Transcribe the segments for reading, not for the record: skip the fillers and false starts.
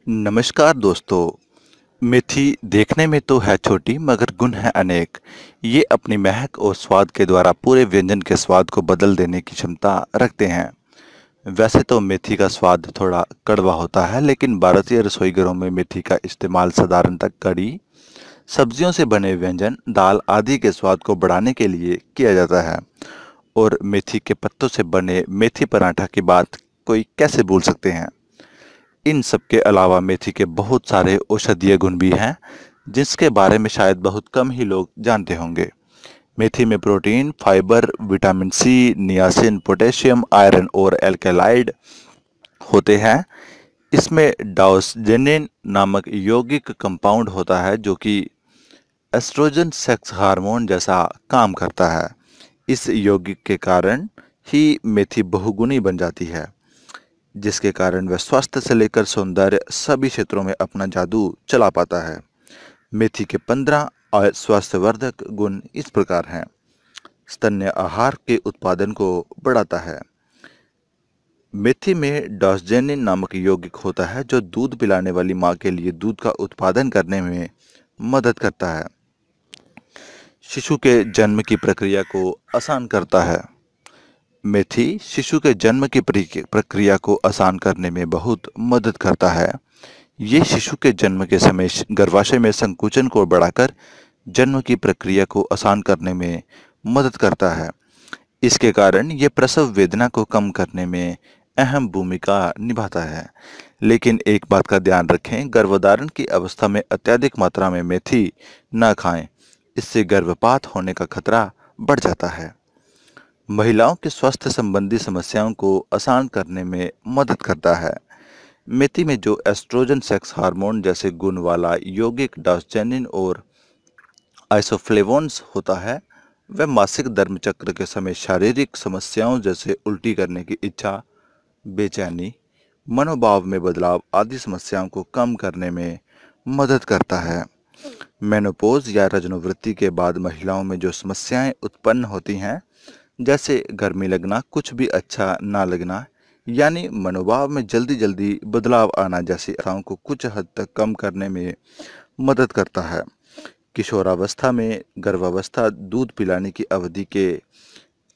नमस्कार दोस्तों। मेथी देखने में तो है छोटी मगर गुण है अनेक। ये अपनी महक और स्वाद के द्वारा पूरे व्यंजन के स्वाद को बदल देने की क्षमता रखते हैं। वैसे तो मेथी का स्वाद थोड़ा कड़वा होता है, लेकिन भारतीय रसोई घरों में मेथी का इस्तेमाल साधारणतः कढ़ी, सब्जियों से बने व्यंजन, दाल आदि के स्वाद को बढ़ाने के लिए किया जाता है। और मेथी के पत्तों से बने मेथी पराठा की बात कोई कैसे भूल सकते हैं। इन सब के अलावा मेथी के बहुत सारे औषधीय गुण भी हैं, जिसके बारे में शायद बहुत कम ही लोग जानते होंगे। मेथी में protein, fibre, vitamin C, niacin, potassium, iron और एल्कलाइड होते हैं। इसमें डाउस्जेनिन नामक यौगिक कंपाउंड होता है, जो कि एस्ट्रोजन सेक्स हार्मोन जैसा काम करता है। इस यौगिक के कारण ही मेथी बहुगुनी बन जाती है, जिसके कारण वह स्वास्थ्य से लेकर सौंदर्य सभी क्षेत्रों में अपना जादू चला पाता है। मेथी के 15 स्वास्थ्यवर्धक गुण इस प्रकार हैं। स्तन्य आहार के उत्पादन को बढ़ाता है। मेथी में डॉसजेनिन नामक यौगिक होता है, जो दूध पिलाने वाली मां के लिए दूध का उत्पादन करने में मदद करता है। शिशु के जन्म की प्रक्रिया को आसान करता है। मेथी शिशु के जन्म की प्रक्रिया को आसान करने में बहुत मदद करता है। ये शिशु के जन्म के समय गर्भाशय में संकुचन को बढ़ाकर जन्म की प्रक्रिया को आसान करने में मदद करता है। इसके कारण ये प्रसव वेदना को कम करने में अहम भूमिका निभाता है। लेकिन एक बात का ध्यान रखें, गर्भधारण की अवस्था में अत्यधिक मात्रा में मेथी न खाएं। इससे गर्भपात होने का खतरा बढ़ जाता है। महिलाओं के स्वास्थ्य संबंधी समस्याओं को आसान करने में मदद करता है। मेथी में जो एस्ट्रोजन सेक्स हार्मोन जैसे गुण वाला यौगिक डाउस्जेनिन और आइसोफ्लेवोन्स होता है, वह मासिक धर्म चक्र के समय शारीरिक समस्याओं जैसे उल्टी करने की इच्छा, बेचैनी, मनोभाव में बदलाव आदि समस्याओं को कम करने में मदद करता है। मेनोपॉज या रजोनिवृत्ति के बाद महिलाओं में जो समस्याएं उत्पन्न होती हैं, जैसे गर्मी लगना, कुछ भी अच्छा ना लगना, यानी मनोभाव में जल्दी जल्दी बदलाव आना जैसी अवस्थाओं को कुछ हद तक कम करने में मदद करता है। किशोरावस्था में गर्भावस्था दूध पिलाने की अवधि के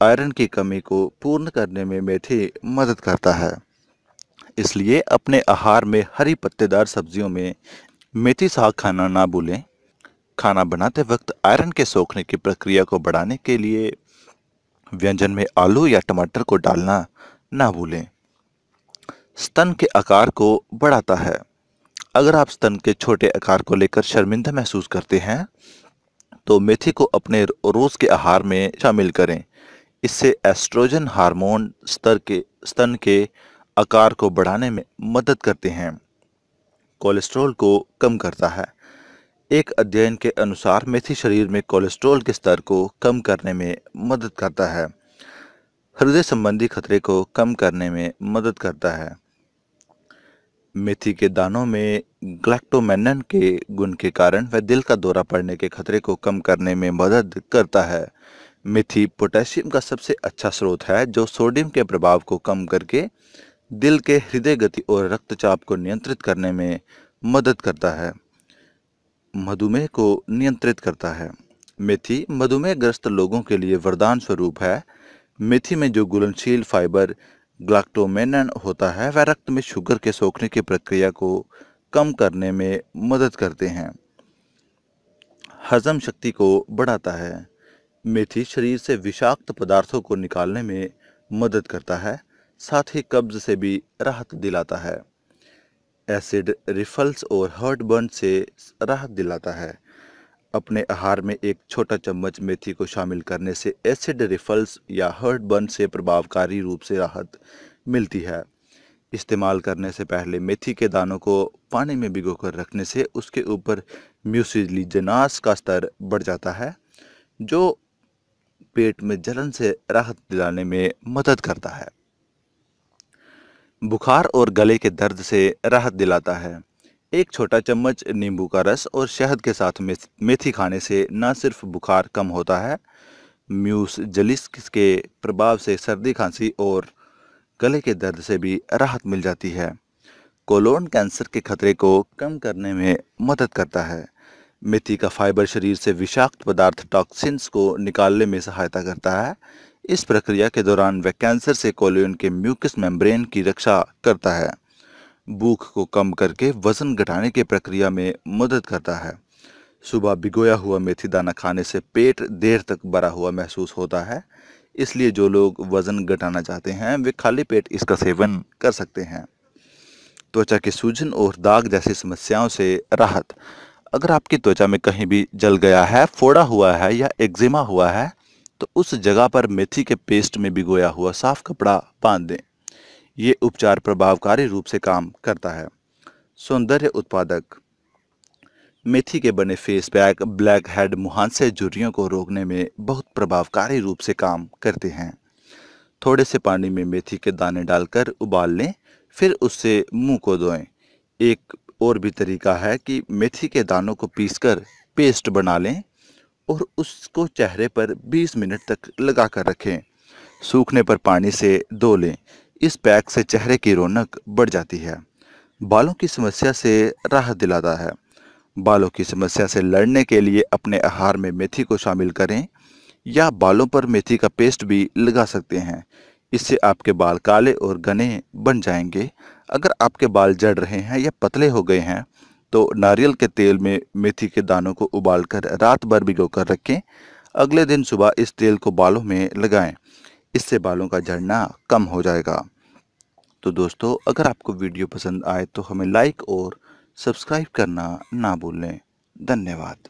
आयरन की कमी को पूर्ण करने में मेथी मदद करता है। इसलिए अपने आहार में हरी पत्तेदार सब्जियों में मेथी साग खाना ना भूलें। खाना बनाते वक्त आयरन के सोखने की प्रक्रिया को बढ़ाने के लिए व्यंजन में आलू या टमाटर को डालना ना भूलें। स्तन के आकार को बढ़ाता है। अगर आप स्तन के छोटे आकार को लेकर शर्मिंदा महसूस करते हैं, तो मेथी को अपने रोज के आहार में शामिल करें। इससे एस्ट्रोजन हार्मोन स्तन के आकार को बढ़ाने में मदद करते हैं। कोलेस्ट्रॉल को कम करता है। एक अध्ययन के अनुसार मेथी शरीर में कोलेस्ट्रॉल के स्तर को कम करने में मदद करता है। हृदय संबंधी खतरे को कम करने में मदद करता है। मेथी के दानों में ग्लैक्टोमेनन के गुण के कारण वह दिल का दौरा पड़ने के खतरे को कम करने में मदद करता है। मेथी पोटेशियम का सबसे अच्छा स्रोत है, जो सोडियम के प्रभाव को कम करके दिल के हृदय गति और रक्तचाप को नियंत्रित करने में मदद करता है। मधुमेह को नियंत्रित करता है। मेथी मधुमेह ग्रस्त लोगों के लिए वरदान स्वरूप है। मेथी में जो घुलनशील फाइबर ग्लाक्टोमेनन होता है, वह रक्त में शुगर के सोखने की प्रक्रिया को कम करने में मदद करते हैं। हजम शक्ति को बढ़ाता है। मेथी शरीर से विषाक्त पदार्थों को निकालने में मदद करता है, साथ ही कब्ज से भी राहत दिलाता है। एसिड रिफल्स और हार्टबर्न से राहत दिलाता है। अपने आहार में एक छोटा चम्मच मेथी को शामिल करने से एसिड रिफल्स या हार्टबर्न से प्रभावकारी रूप से राहत मिलती है। इस्तेमाल करने से पहले मेथी के दानों को पानी में भिगोकर रखने से उसके ऊपर म्यूसिलिजेनास का स्तर बढ़ जाता है, जो पेट में जलन से राहत दिलाने में मदद करता है। बुखार और गले के दर्द से राहत दिलाता है। एक छोटा चम्मच नींबू का रस और शहद के साथ मेथी खाने से न सिर्फ बुखार कम होता है, म्यूसिलिस के प्रभाव से सर्दी, खांसी और गले के दर्द से भी राहत मिल जाती है। कोलोन कैंसर के खतरे को कम करने में मदद करता है। मेथी का फाइबर शरीर से विषाक्त पदार्थ टॉक्सिन्स को निकालने में सहायता करता है। इस प्रक्रिया के दौरान वह कैंसर से कोलोन के म्यूकस मेम्ब्रेन की रक्षा करता है। भूख को कम करके वजन घटाने की प्रक्रिया में मदद करता है। सुबह भिगोया हुआ मेथी दाना खाने से पेट देर तक भरा हुआ महसूस होता है, इसलिए जो लोग वजन घटाना चाहते हैं वे खाली पेट इसका सेवन कर सकते हैं। त्वचा की सूजन और दाग जैसी समस्याओं से राहत। अगर आपकी त्वचा में कहीं भी जल गया है, फोड़ा हुआ है या एक्जिमा हुआ है, तो उस जगह पर मेथी के पेस्ट में भिगोया हुआ साफ कपड़ा बांध दें। ये उपचार प्रभावकारी रूप से काम करता है। सौंदर्य उत्पादक। मेथी के बने फेस पैक ब्लैक हेड मुहांसे झुर्रियों को रोकने में बहुत प्रभावकारी रूप से काम करते हैं। थोड़े से पानी में मेथी के दाने डालकर उबाल लें, फिर उससे मुंह को धोएं। एक और भी तरीका है कि मेथी के दानों को पीसकर पेस्ट बना लें और उसको चेहरे पर 20 मिनट तक लगा कर रखें। सूखने पर पानी से धो लें। इस पैक से चेहरे की रौनक बढ़ जाती है। बालों की समस्या से राहत दिलाता है। बालों की समस्या से लड़ने के लिए अपने आहार में मेथी को शामिल करें या बालों पर मेथी का पेस्ट भी लगा सकते हैं। इससे आपके बाल काले और घने बन जाएंगे। अगर आपके बाल झड़ रहे हैं या पतले हो गए हैं तो नारियल के तेल में मेथी के दानों को उबालकर रात भर भिगोकर रखें। अगले दिन सुबह इस तेल को बालों में लगाएं। इससे बालों का झड़ना कम हो जाएगा। तो दोस्तों, अगर आपको वीडियो पसंद आए तो हमें लाइक और सब्सक्राइब करना ना भूलें। धन्यवाद।